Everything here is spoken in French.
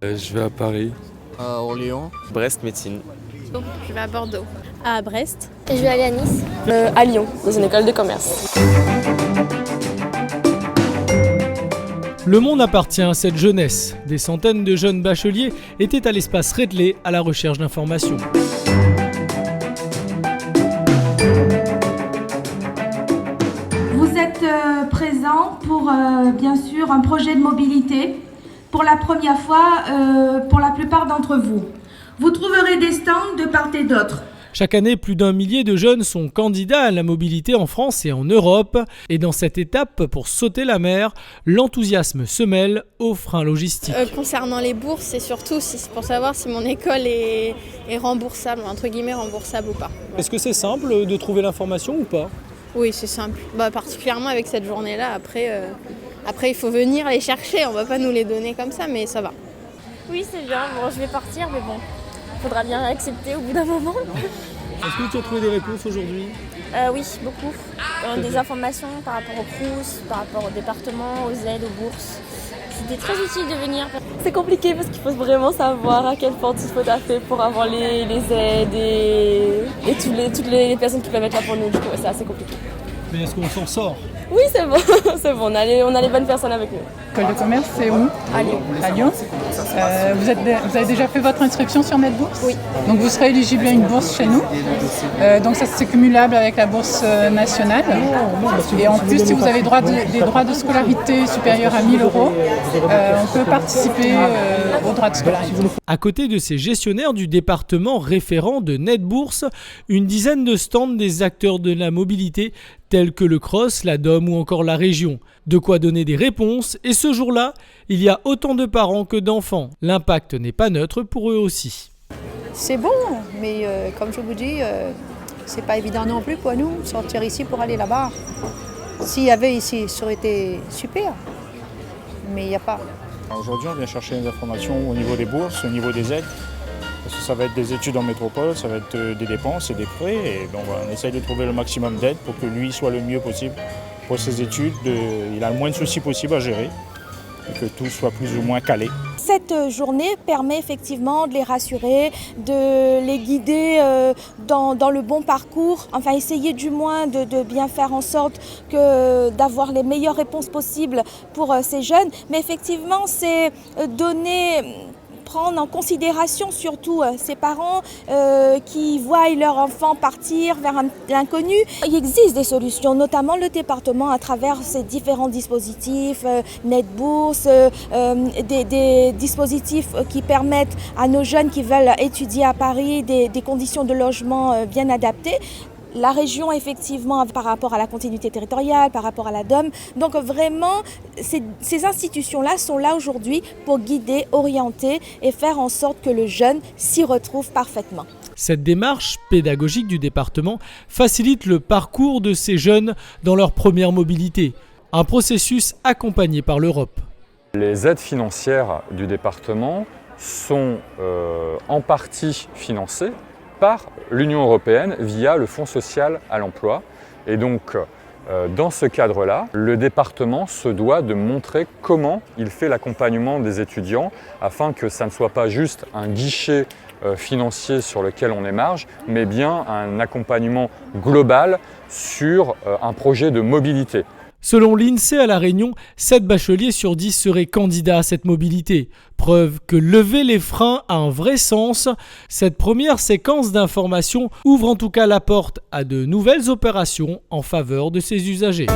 Je vais à Paris. À Orléans. Brest médecine. Je vais à Bordeaux. À Brest. Et je vais aller à Nice. À Lyon, dans une école de commerce. Le monde appartient à cette jeunesse. Des centaines de jeunes bacheliers étaient à l'espace Redley à la recherche d'informations. Vous êtes présents pour bien sûr un projet de mobilité pour la première fois pour la plupart d'entre vous. Vous trouverez des stands de part et d'autre. Chaque année, plus d'1 millier de jeunes sont candidats à la mobilité en France et en Europe. Et dans cette étape, pour sauter la mer, l'enthousiasme se mêle aux freins logistiques. Concernant les bourses, c'est surtout pour savoir si mon école est remboursable, entre guillemets remboursable ou pas. Est-ce que c'est simple de trouver l'information ou pas ? Oui, c'est simple. Particulièrement avec cette journée-là. Après, il faut venir les chercher. On ne va pas nous les donner comme ça, mais ça va. Oui, c'est bien. Bon, je vais partir, mais bon, il faudra bien accepter au bout d'un moment. Est-ce que tu as trouvé des réponses aujourd'hui ? Oui, beaucoup. Des informations par rapport au Crous, par rapport au département, aux aides, aux bourses. C'était très utile de venir. C'est compliqué parce qu'il faut vraiment savoir à quelle porte il faut taper pour avoir les aides et toutes les personnes qui peuvent être là pour nous. Du coup, c'est assez compliqué. Mais est-ce qu'on s'en sort ? Oui, c'est bon, c'est bon. On a les bonnes personnes avec nous. L'école de commerce, c'est où ? À Lyon. À Lyon. Vous avez déjà fait votre inscription sur NetBourse ? Oui. Donc vous serez éligible à une bourse chez nous. Donc ça c'est cumulable avec la bourse nationale. Et en plus, si vous avez des droits de scolarité supérieurs à 1 000 €, on peut participer aux droits de scolarité. À côté de ces gestionnaires du département référent de NetBourse, une dizaine de stands des acteurs de la mobilité tels que le CROSS, la DOM ou encore la région. De quoi donner des réponses, et ce jour-là, il y a autant de parents que d'enfants. L'impact n'est pas neutre pour eux aussi. C'est bon, mais comme je vous dis, c'est pas évident non plus pour nous de sortir ici pour aller là-bas. S'il y avait ici, ça aurait été super, mais il n'y a pas. Aujourd'hui, on vient chercher des informations au niveau des bourses, au niveau des aides. Parce que ça va être des études en métropole, ça va être des dépenses et des prêts. Et donc, on essaye de trouver le maximum d'aide pour que lui soit le mieux possible pour ses études. Il a le moins de soucis possible à gérer et que tout soit plus ou moins calé. Cette journée permet effectivement de les rassurer, de les guider dans le bon parcours, enfin essayer du moins de bien faire en sorte d'avoir les meilleures réponses possibles pour ces jeunes. Mais effectivement, c'est prendre en considération surtout ces parents qui voient leur enfant partir vers l'inconnu. Il existe des solutions, notamment le département à travers ces différents dispositifs, NetBourse, des dispositifs qui permettent à nos jeunes qui veulent étudier à Paris des conditions de logement bien adaptées. La région, effectivement, par rapport à la continuité territoriale, par rapport à la DOM. Donc vraiment, ces institutions-là sont là aujourd'hui pour guider, orienter et faire en sorte que le jeune s'y retrouve parfaitement. Cette démarche pédagogique du département facilite le parcours de ces jeunes dans leur première mobilité. Un processus accompagné par l'Europe. Les aides financières du département sont en partie financées par l'Union européenne via le Fonds social à l'emploi. Et donc, dans ce cadre-là, le département se doit de montrer comment il fait l'accompagnement des étudiants afin que ça ne soit pas juste un guichet financier sur lequel on émarge, mais bien un accompagnement global sur un projet de mobilité. Selon l'INSEE à La Réunion, 7 bacheliers sur 10 seraient candidats à cette mobilité. Preuve que lever les freins a un vrai sens. Cette première séquence d'information ouvre en tout cas la porte à de nouvelles opérations en faveur de ses usagers.